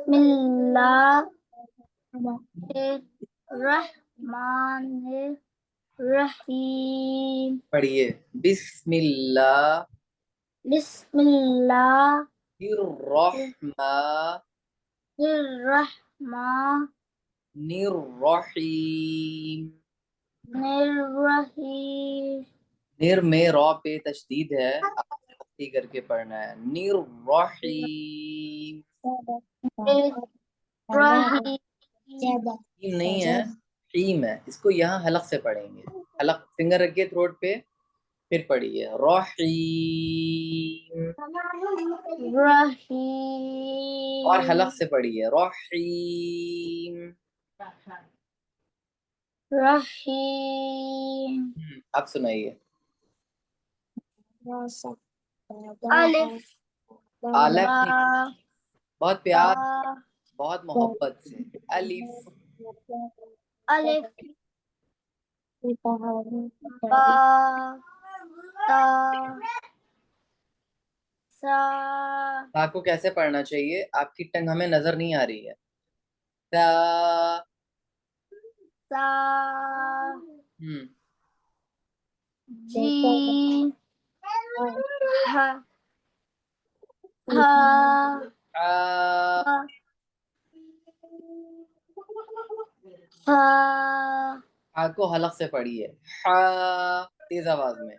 बिस्मिल्लाहिर्रहमानिर्रहीम। पढ़िए। बिस्मिल्लाहिर्रहमानिर्रहीम। बिस्मिल्लाहिर्रहमानिर्रहीम। निर में रॉ पे तशदीद है, आप सख्ती करके पढ़ना है। निर्रहीम। हीम नहीं है, हीम है। इसको यहाँ हलक से पढ़ेंगे। हलक फिंगर रखिए थ्रोट पे, फिर पढ़िए रहीम। और हलक से पढ़िए रहीम। रहीम। अब सुनाइए। अलिफ आलफ बा नहीं, बहुत ता प्यार, बहुत मोहब्बत से। अलिफ। अलिफ बा ता सा ता को कैसे पढ़ना चाहिए? आपकी टंग हमें नजर नहीं आ रही है। ता। सा हम्म। जी हा हा आ। हा हा हा को हलक से पढ़िए। हा तेज आवाज में।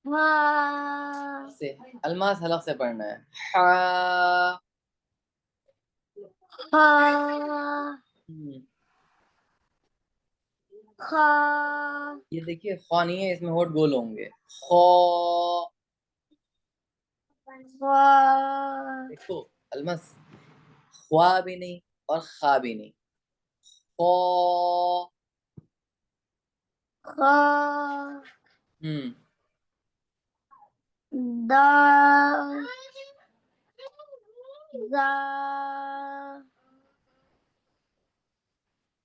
हा से अलमास हलक से पढ़ना है। हा। हा हम्म, खा ये देखिए खौ नहीं है, इसमें होठ गोल होंगे। खौ। खा देखो अलमस, ख्वा भी नहीं और खा भी नहीं। खौ। खा हम्म। दा जा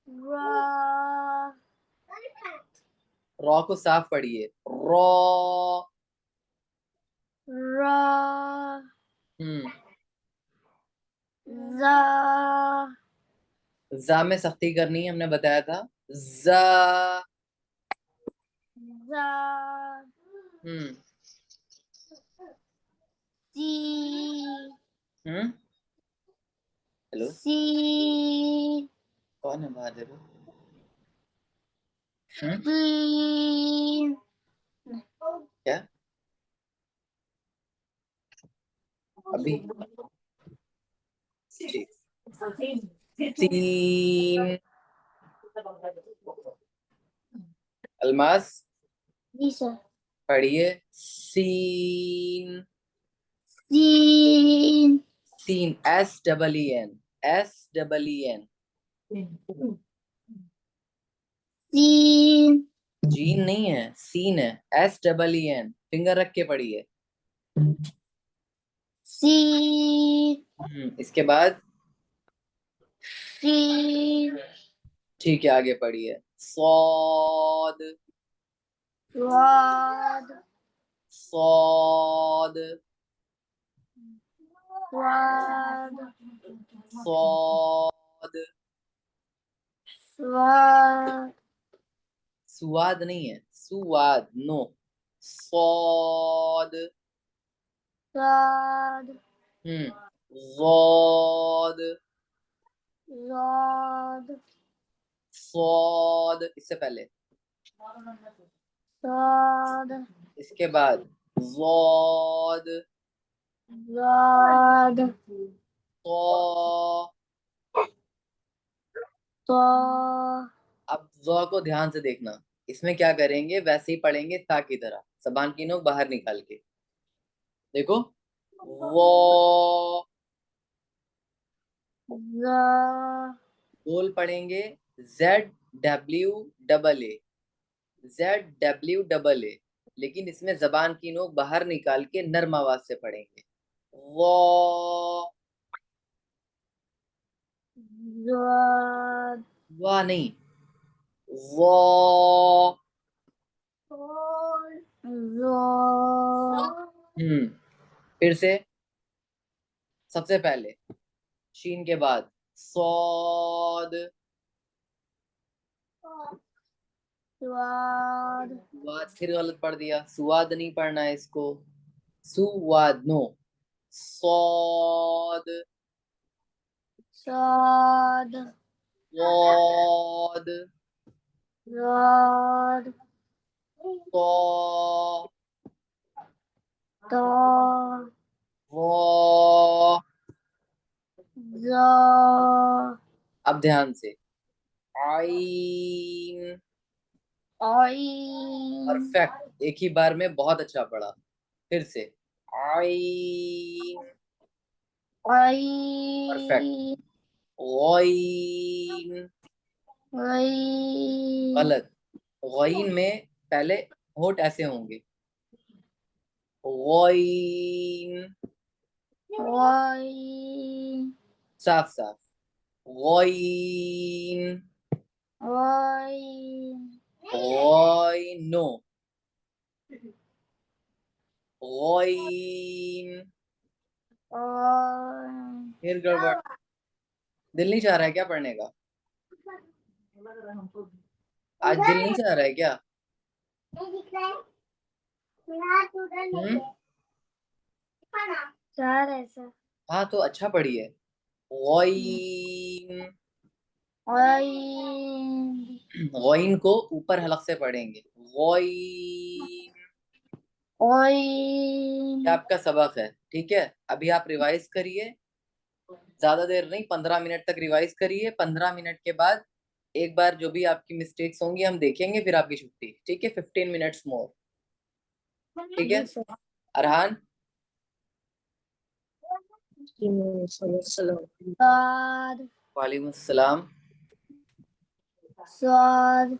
रा रॉ को साफ पढ़िए। रॉ। रा हम्म। जा जा में सख्ती करनी है, हमने बताया था। जा। जा हम्म। सी हम्म। हेलो, सी कौन है बाहर? देखो। हम्म। सी क्या? अभी? ठीक। सीन। अलमास जी सर। पढ़िए। Seen. Seen seen S double E N. S double E N. Seen jean नहीं है, सीन है। S double E N, finger रख के पढ़िए। सीन इसके बाद सीन ठीक है, आगे पढ़िए। सौद। स्वाद सौद। स्वाद सौद। स्वाद सुवाद नहीं है, सुवाद नो। सौद। स्वाद हम्म। ज़ौद। स्वाद सौद इससे पहले। स्वाद इसके बाद ज़ौद। स्वाद तो तो अब ज़ौ को ध्यान से देखना। इसमें क्या करेंगे, वैसे ही पढ़ेंगे ता की तरह, जबान की नोक बाहर निकाल के। देखो, वो ज़ा गोल पढ़ेंगे। Z W double A. Z W double A, लेकिन इसमें जबान की नोक बाहर निकाल के नर्म आवाज से पढ़ेंगे। वो। ज़ाद वाह नहीं, वो। ज़ा फिर से, सबसे पहले शीन के बाद सौद, स्वाद, वाद फिर गलत पढ़ दिया, सुवाद नहीं पढ़ना है इसको, सुवाद नो, सौद, स्वाद, वौद, स्वाद, तो, तो, वो। जो, अब ध्यान से, आइन, ओइन, परफेक्ट, एक ही बार में बहुत अच्छा पढ़ा। फिर से, आइन, परफेक्ट, ओइन, ओइन, ओइन, गलत, गईन में पहले होठ ऐसे होंगे, गईन, ओइन, साफ साफ, गईन, ओइन, गईनो, गईन, ओइन। फिर गड़बड़, दिल नहीं चाह रहा है क्या पढ़ने का? आज दिल नहीं चाह रहा है क्या? हम्म। चार ऐसा, हाँ तो अच्छा पढ़िए, गईन, ओइन, गईन को ऊपर हलक से पढ़ेंगे, गईन। ओइन, ये आपका सबक है, ठीक है? अभी आप रिवाइज करिए, ज्यादा देर नहीं, 15 मिनट तक रिवाइज करिए। 15 मिनट के बाद एक बार जो भी आपकी मिस्टेक्स होंगी हम देखेंगे, फिर आपकी छुट्टी, ठीक है? 15 मिनट्स मोर, ठीक है? जी सर। अरहान, स्वाद, वालेकुम अस्सलाम। स्वाद,